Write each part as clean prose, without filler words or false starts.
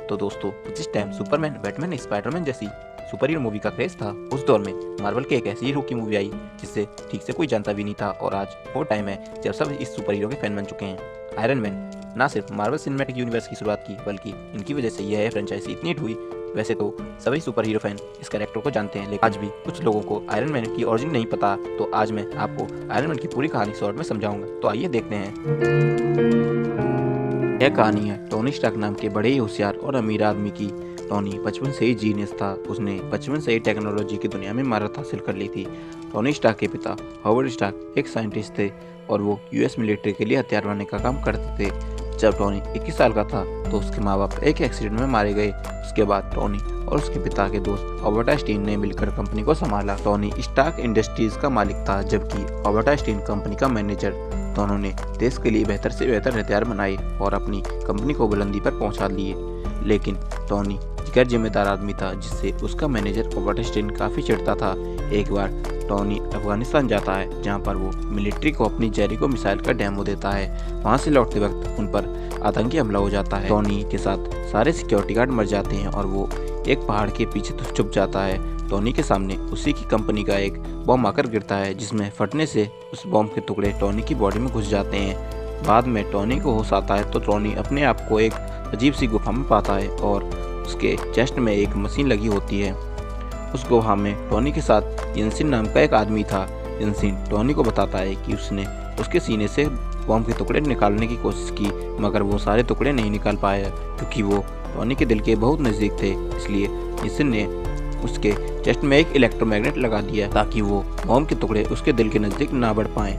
तो दोस्तों, जिस टाइम सुपरमैन, बैटमैन, स्पाइडरमैन जैसी सुपर हीरो मूवी का क्रेज था, उस दौर में मार्वल की एक ऐसी हीरो की मूवी आई जिससे ठीक से कोई जानता भी नहीं था। और आज वो टाइम है जब सब इस सुपर हीरो के फैन बन चुके हैं। आयरन मैन ना सिर्फ मार्वल सिनेमैटिक यूनिवर्स की शुरुआत की, बल्कि इनकी वजह से यह फ्रेंचाइजी इतनी हिट हुई। वैसे तो सभी सुपर हीरो फैन इस कैरेक्टर को जानते हैं, लेकिन आज भी कुछ लोगों को आयरन मैन की ओरिजिन नहीं पता। तो आज मैं आपको आयरन मैन की पूरी कहानी शॉर्ट में समझाऊंगा। तो आइए देखते हैं। यह कहानी है टोनी स्टार्क नाम के बड़े ही होशियार और अमीर आदमी की। टोनी बचपन से ही जीनियस था। उसने बचपन से ही टेक्नोलॉजी की दुनिया में महारत हासिल कर ली थी। टोनी स्टार्क के पिता हॉवर्ड स्टार्क एक साइंटिस्ट थे और वो यूएस मिलिट्री के लिए हथियार बनाने का काम करते थे। जब टोनी 21 साल का था तो उसके माँ बाप एक एक्सीडेंट में मारे गए। उसके बाद टोनी और उसके पिता के दोस्त ऑबर्ट आइंस्टीन ने मिलकर कंपनी को संभाला। टोनी स्टार्क इंडस्ट्रीज का मालिक था, जबकि ऑबर्ट आइंस्टीन कंपनी का मैनेजर। दोनों ने देश के लिए बेहतर से बेहतर हथियार बनाए और अपनी कंपनी को बुलंदी पर पहुंचा लिए। लेकिन टोनी गैर जिम्मेदार आदमी था, जिससे उसका मैनेजर ऑबर्ट आइंस्टीन काफी चिढ़ता था। एक बार टोनी अफगानिस्तान जाता है, जहां पर वो मिलिट्री को अपनी जेरिको मिसाइल का डेमो देता है। वहां से लौटते वक्त उन पर आतंकी हमला हो जाता है। टोनी के साथ सारे सिक्योरिटी गार्ड मर जाते हैं और वो एक पहाड़ के पीछे छुप जाता है। टोनी के सामने उसी की कंपनी का एक बॉम्ब आकर गिरता है, जिसमें फटने से उस बॉम्ब के टुकड़े टोनी की बॉडी में घुस जाते हैं। बाद में टोनी को होश आता है तो टोनी अपने आप को एक अजीब सी गुफा में पाता है और उसके चेस्ट में एक मशीन लगी होती है। उस गुफा में टोनी के साथ यंसिन नाम का एक आदमी था। यंसिन टोनी को बताता है कि उसने उसके सीने से बॉम्ब के टुकड़े निकालने की कोशिश की, मगर वो सारे टुकड़े नहीं निकाल पाया क्योंकि वो टोनी के दिल के बहुत नज़दीक थे। इसलिए यंसिन ने उसके चेस्ट में एक इलेक्ट्रोमैग्नेट लगा दिया ताकि वो बॉम्ब के टुकड़े उसके दिल के नज़दीक ना बढ़ पाएं।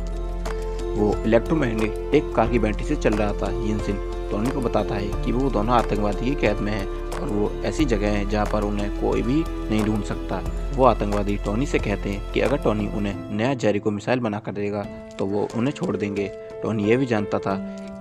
वो इलेक्ट्रोमैग्नेट एक कार की बैटरी से चल रहा था। यंसिन टोनी को बताता है कि वो दोनों आतंकवादी की कैद में हैं और वो ऐसी जगह है जहाँ पर उन्हें कोई भी नहीं ढूंढ सकता। वो आतंकवादी टोनी से कहते हैं कि अगर टोनी उन्हें नया जेरिको मिसाइल बना कर देगा तो वो उन्हें छोड़ देंगे। टोनी ये भी जानता था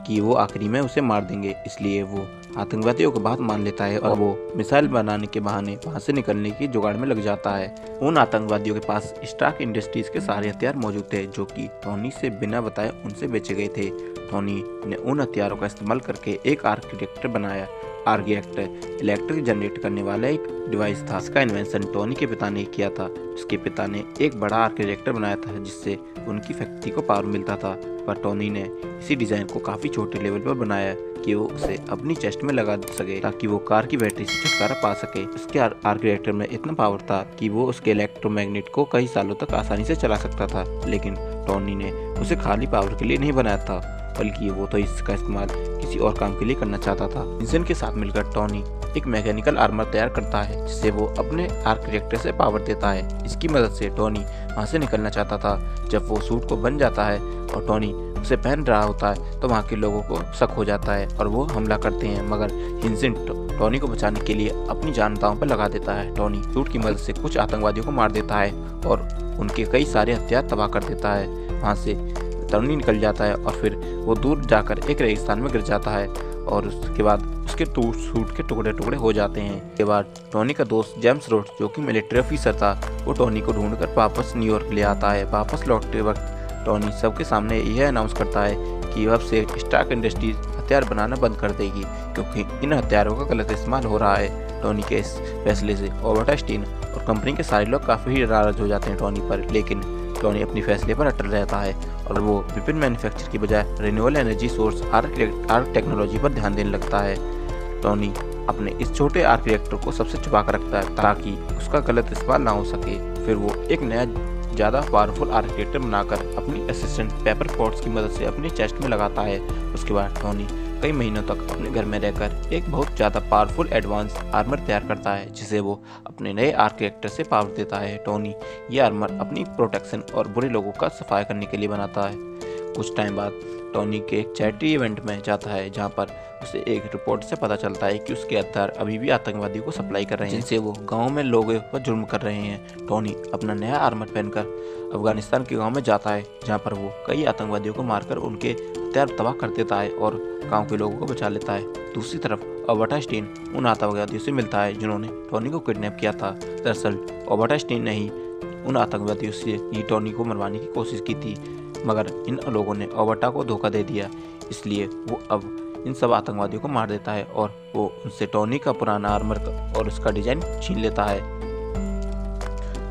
कि वो आखिरी में उसे मार देंगे, इसलिए वो आतंकवादियों की बात मान लेता है और वो मिसाइल बनाने के बहाने वहां से निकलने की जुगाड़ में लग जाता है। उन आतंकवादियों के पास स्टार्क इंडस्ट्रीज के सारे हथियार मौजूद थे, जो कि टोनी से बिना बताए उनसे बेचे गए थे। टोनी ने उन हथियारों का इस्तेमाल करके एक आर्किटेक्टर बनाया। आर्किटेक्टर इलेक्ट्रिक जनरेट करने वाला एक डिवाइस था। इसका इन्वेंशन टोनी के पिता ने किया था। उसके पिता ने एक बड़ा आर्किटेक्टर बनाया था जिससे उनकी फैक्ट्री को पावर मिलता था, पर टोनी ने इसी डिजाइन को काफी छोटे लेवल पर बनाया कि वो उसे अपनी चेस्ट में लगा सके ताकि वो कार की बैटरी से छुटकारा पा सके। उसके आर्किटेक्टर में इतना पावर था कि वो उसके इलेक्ट्रोमैग्नेट को कई सालों तक आसानी से चला सकता था। लेकिन टोनी ने उसे खाली पावर के लिए नहीं बनाया था, बल्कि वो तो इसका इस्तेमाल किसी और काम के लिए करना चाहता था। यंसिन के साथ मिलकर टोनी एक मैकेनिकल आर्मर तैयार करता है, जिससे वो अपने आर्किटेक्टर से पावर देता है। इसकी मदद से टोनी वहाँ से निकलना चाहता था। जब वो सूट को बन जाता है और टोनी उसे पहन रहा होता है तो वहाँ के लोगों को शक हो जाता है और वो हमला करते हैं, मगर यंसिन टोनी को बचाने के लिए अपनी जान दांव पर लगा देता है। टोनी सूट की मदद से कुछ आतंकवादियों को मार देता है और उनके कई सारे हथियार तबाह कर देता है। वहाँ से टोनी निकल जाता है और फिर वो दूर जाकर एक रेगिस्तान में गिर जाता है और उसके बाद उसके सूट के टुकड़े टुकड़े हो जाते हैं। उसके बाद टोनी का दोस्त जेम्स रोड, जो कि मिलिट्री ऑफिसर था, वो टोनी को ढूंढकर वापस न्यूयॉर्क ले आता है। वापस लौटते वक्त टोनी सबके सामने यह अनाउंस करता है कि अब से स्टार्क इंडस्ट्रीज हथियार बनाना बंद कर देगी क्योंकि इन हथियारों का गलत इस्तेमाल हो रहा है। टोनी के इस फैसले से ऑबर्ट आइंस्टीन और कंपनी के सारे लोग काफ़ी नाराज हो जाते हैं टोनी पर, लेकिन टोनी अपने फैसले पर अटल रहता है और वो विपिन मैन्युफैक्चर की बजाय renewable energy source arc technology पर ध्यान देने लगता है। टोनी अपने इस छोटे आर्किटेक्टर को सबसे छुपा कर रखता है ताकि उसका गलत इस्तेमाल ना हो सके। फिर वो एक नया ज़्यादा पावरफुल आर्किटेक्टर बनाकर अपनी असिस्टेंट पेपर पोर्ट्स की मदद से अपनी चेस्ट में लगाता है। उसके बाद टोनी कई महीनों तक अपने घर में रहकर एक बहुत ज़्यादा पावरफुल एडवांस आर्मर तैयार करता है, जिसे वो अपने नए आर्किटेक्टर से पावर देता है। टोनी ये आर्मर अपनी प्रोटेक्शन और बुरे लोगों का सफाया करने के लिए बनाता है। कुछ टाइम बाद टोनी के एक चैरिटी इवेंट में जाता है, जहाँ पर उसे एक रिपोर्ट से पता चलता है कि उसके हथियार अभी भी आतंकवादियों को सप्लाई कर रहे हैं, जिनसे वो गाँव में लोगों पर जुर्म कर रहे हैं। टोनी अपना नया आर्मर पहनकर अफगानिस्तान के गाँव में जाता है, जहाँ पर वो कई आतंकवादियों को मारकर उनके हथियार तबाह कर देता है और गांव के लोगों को बचा लेता है। दूसरी तरफ ऑबर्ट आइंस्टीन उन आतंकवादियों से मिलता है जिन्होंने टोनी को किडनैप किया था। दरअसल ऑबर्ट आइंस्टीन ने ही उन आतंकवादियों से ही टोनी को मरवाने की कोशिश की थी, मगर इन लोगों ने ऑबर्टा को धोखा दे दिया, इसलिए वो अब इन सब आतंकवादियों को मार देता है और वो उनसे टोनी का पुराना आर्मर और उसका डिजाइन छीन लेता है।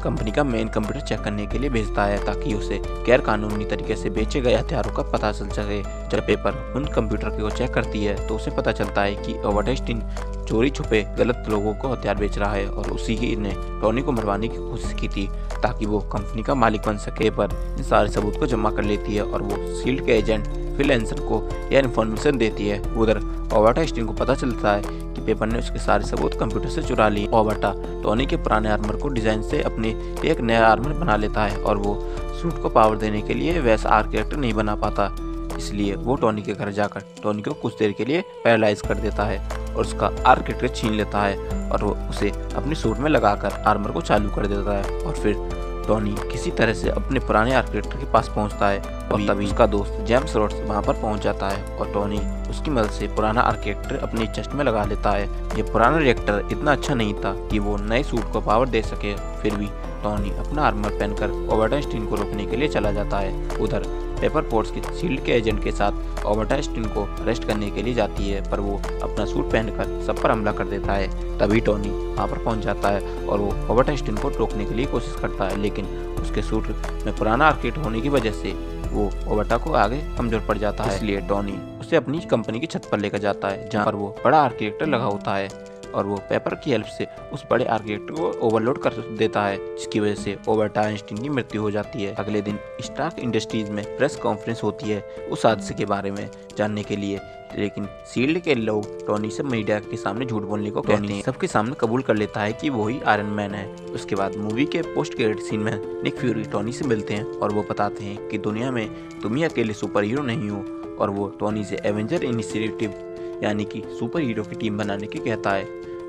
कंपनी का मेन कंप्यूटर चेक करने के लिए भेजता है ताकि उसे गैर कानूनी तरीके से बेचे गए हथियारों का पता चल सके। जब पेपर उन कंप्यूटर को चेक करती है तो उसे पता चलता है कि अल्बर्ट आइंस्टीन चोरी छुपे गलत लोगों को हथियार बेच रहा है और उसी ही ने टोनी को मरवाने की कोशिश की थी ताकि वो कंपनी का मालिक बन सके। पर इन सारे सबूत को जमा कर लेती है और वो शील्ड के एजेंट फिल एंसन को यह इन्फॉर्मेशन देती है। उधर अल्बर्ट आइंस्टीन को पता चलता है कि पेपर ने उसके सारे सबूत कंप्यूटर से चुरा लिए। अल्बर्ट टोनी के पुराने आर्मर को डिजाइन से अपने एक नया आर्मर बना लेता है और वो सूट को पावर देने के लिए वैसा आर्किटेक्ट नहीं बना पाता, इसलिए वो टोनी के घर जाकर टोनी को कुछ देर के लिए पैरालाइज कर देता है और उसका आर्किटेक्ट छीन लेता है और वो उसे अपने सूट में लगाकर आर्मर को चालू कर देता है। और फिर टोनी किसी तरह से अपने पुराने आर्किटेक्ट के पास पहुंचता है और तभी उसका दोस्त जेम्स रोड्स वहां पर पहुंच जाता है और टोनी उसकी मदद से पुराना आर्किटेक्ट अपने चेस्ट में लगा लेता है। ये पुराना रिएक्टर इतना अच्छा नहीं था कि वो नए सूट को पावर दे सके, फिर भी टोनी अपना आर्मर पहनकर अल्बर्ट आइंस्टीन को रोकने के लिए चला जाता है। उधर पेपर पोर्ट्स के शील्ड के एजेंट के साथ अल्बर्ट आइंस्टीन को अरेस्ट करने के लिए जाती है, पर वो अपना सूट पहनकर सब पर हमला कर देता है। तभी टोनी वहाँ पर पहुँच जाता है और वो अल्बर्ट आइंस्टीन को रोकने के लिए कोशिश करता है, लेकिन उसके सूट में पुराना आर्किटेक्ट होने की वजह से वो अल्बर्ट को आगे कमजोर पड़ जाता है। इसलिए टोनी उसे अपनी कंपनी की छत पर लेकर जाता है जहाँ पर वो बड़ा आर्किटेक्ट लगा होता है और वो पेपर की हेल्प से उस बड़े आर्किटेक्ट को ओवरलोड कर देता है, जिसकी वजह से अल्बर्ट आइंस्टीन की मृत्यु हो जाती है। अगले दिन स्टार्क इंडस्ट्रीज में प्रेस कॉन्फ्रेंस होती है उस हादसे के बारे में जानने के लिए, लेकिन शील्ड के लोग टोनी से मीडिया के सामने झूठ बोलने को कहते हैं। सबके सामने कबूल कर लेता है कि वो ही आयरन मैन है। उसके बाद मूवी के पोस्ट क्रेडिट सीन में निक फ्यूरी टोनी से मिलते हैं और वो बताते हैं कि दुनिया में तुम ही अकेले सुपर हीरो नहीं हो, और वो टोनी से एवेंजर इनिशिएटिव यानी कि सुपर हीरो की टीम बनाने की कहता है।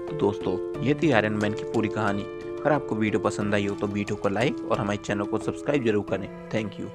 तो दोस्तों, ये थी आयरन मैन की पूरी कहानी। अगर आपको वीडियो पसंद आई हो तो वीडियो को लाइक और हमारे चैनल को सब्सक्राइब जरूर करें। Thank you.